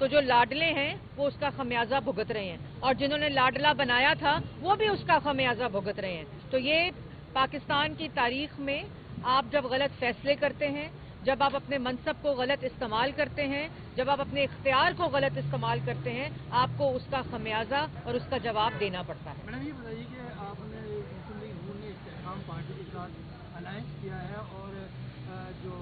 تو جو لاڈلے ہیں وہ اس کا خمیازہ بھگت رہے ہیں، اور جنہوں نے لاڈلا بنایا تھا وہ بھی اس کا خمیازہ بھگت رہے ہیں۔ تو یہ پاکستان کی تاریخ میں آپ جب غلط فیصلے کرتے ہیں، جب آپ اپنے منصب کو غلط استعمال کرتے ہیں، جب آپ اپنے اختیار کو غلط استعمال کرتے ہیں، آپ کو اس کا خمیازہ اور اس کا جواب دینا پڑتا ہے۔ میڈم یہ بتائیے کہ آپ نے مسلم لیگ نون نے استحکام پارٹی کے ساتھ الائنس کیا ہے اور جو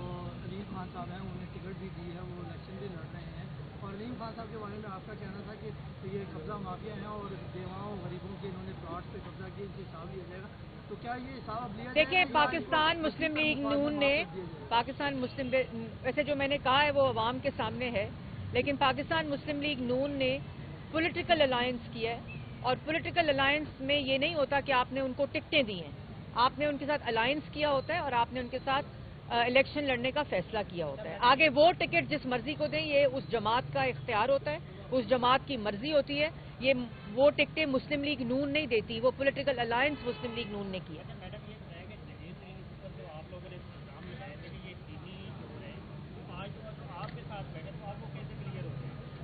علیم خان صاحب ہیں انہیں ٹکٹ بھی دی ہے، وہ الیکشن بھی لڑ رہے ہیں، اور علیم خان صاحب کے بارے میں آپ کا کہنا تھا کہ یہ قبضہ مافیا ہیں اور بیواؤں غریبوں کے انہوں نے پلاٹ پہ قبضہ کیا، ان سے حساب لیا جائے گا، تو کیا یہ حساب اب لیا جائے گا؟ دیکھیں، پاکستان مسلم لیگ نون نے ویسے جو میں نے کہا ہے وہ عوام کے سامنے ہے، لیکن پاکستان مسلم لیگ نون نے پولیٹیکل الائنس کیا ہے، اور پولیٹیکل الائنس میں یہ نہیں ہوتا کہ آپ نے ان کو ٹکٹیں دی ہیں، آپ نے ان کے ساتھ الائنس کیا ہوتا ہے اور آپ نے ان کے ساتھ الیکشن لڑنے کا فیصلہ کیا ہوتا ہے۔ آگے وہ ٹکٹ جس مرضی کو دیں، یہ اس جماعت کا اختیار ہوتا ہے، اس جماعت کی مرضی ہوتی ہے، یہ وہ ٹکٹیں مسلم لیگ نون نہیں دیتی، وہ پولیٹیکل الائنس مسلم لیگ نون نے کیا۔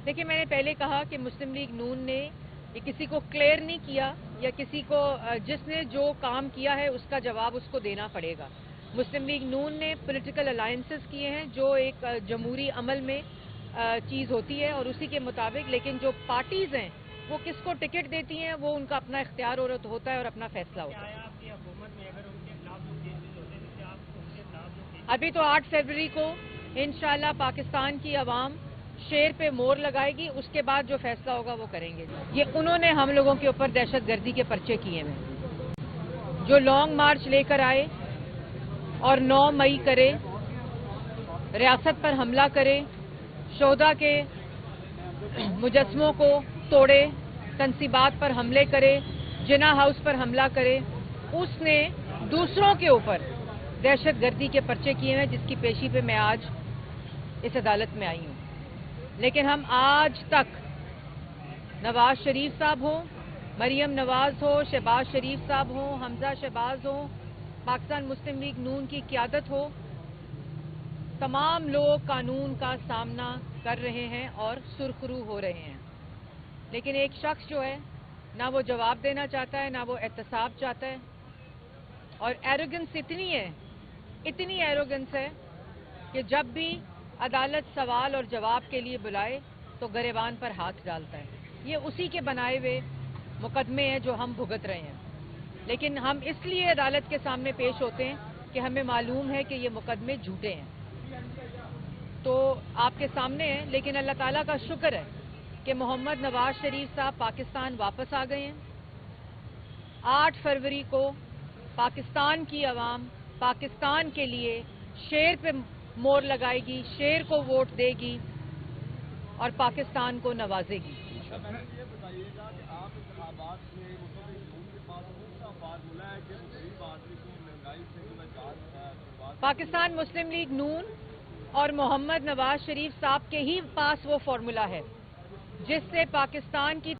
دیکھیں، میں نے پہلے کہا کہ مسلم لیگ نون نے یہ کسی کو کلیئر نہیں کیا، یا کسی کو جس نے جو کام کیا ہے اس کا جواب اس کو دینا پڑے گا۔ مسلم لیگ نون نے پولیٹیکل الائنسز کیے ہیں جو ایک جمہوری عمل میں چیز ہوتی ہے اور اسی کے مطابق، لیکن جو پارٹیز ہیں وہ کس کو ٹکٹ دیتی ہیں وہ ان کا اپنا اختیار ہوتا ہے اور اپنا فیصلہ ہوتا ہے۔ ابھی تو 8 فروری کو انشاءاللہ پاکستان کی عوام شیر پہ مور لگائے گی، اس کے بعد جو فیصلہ ہوگا وہ کریں گے۔ یہ انہوں نے ہم لوگوں کے اوپر دہشت گردی کے پرچے کیے ہیں، جو لانگ مارچ لے کر آئے اور 9 مئی کرے، ریاست پر حملہ کرے، شہداء کے مجسموں کو توڑے، تنصیبات پر حملے کرے، جناح ہاؤس پر حملہ کرے، اس نے دوسروں کے اوپر دہشت گردی کے پرچے کیے ہیں، جس کی پیشی پہ میں آج اس عدالت میں آئی ہوں۔ لیکن ہم آج تک نواز شریف صاحب ہوں، مریم نواز ہو، شہباز شریف صاحب ہوں، حمزہ شہباز ہوں، پاکستان مسلم لیگ نون کی قیادت ہو، تمام لوگ قانون کا سامنا کر رہے ہیں اور سرخرو ہو رہے ہیں، لیکن ایک شخص جو ہے نہ وہ جواب دینا چاہتا ہے، نہ وہ احتساب چاہتا ہے، اور ایروگنس اتنی ایروگنس ہے کہ جب بھی عدالت سوال اور جواب کے لیے بلائے تو گریبان پر ہاتھ ڈالتا ہے۔ یہ اسی کے بنائے ہوئے مقدمے ہیں جو ہم بھگت رہے ہیں، لیکن ہم اس لیے عدالت کے سامنے پیش ہوتے ہیں کہ ہمیں معلوم ہے کہ یہ مقدمے جھوٹے ہیں، تو آپ کے سامنے ہیں۔ لیکن اللہ تعالیٰ کا شکر ہے کہ محمد نواز شریف صاحب پاکستان واپس آ گئے ہیں۔ 8 فروری کو پاکستان کی عوام پاکستان کے لیے شیر پہ مور لگائے گی، شیر کو ووٹ دے گی اور پاکستان کو نوازے گی۔ یہ بتائیے گا کہ آپ انتخابات میں مسلم لیگ نون کے پاس کون سا فارمولا ہے کہ غریب آدمی کو مہنگائی سے پاکستان مسلم لیگ نون اور محمد نواز شریف صاحب کے ہی پاس وہ فارمولا ہے جس سے پاکستان کی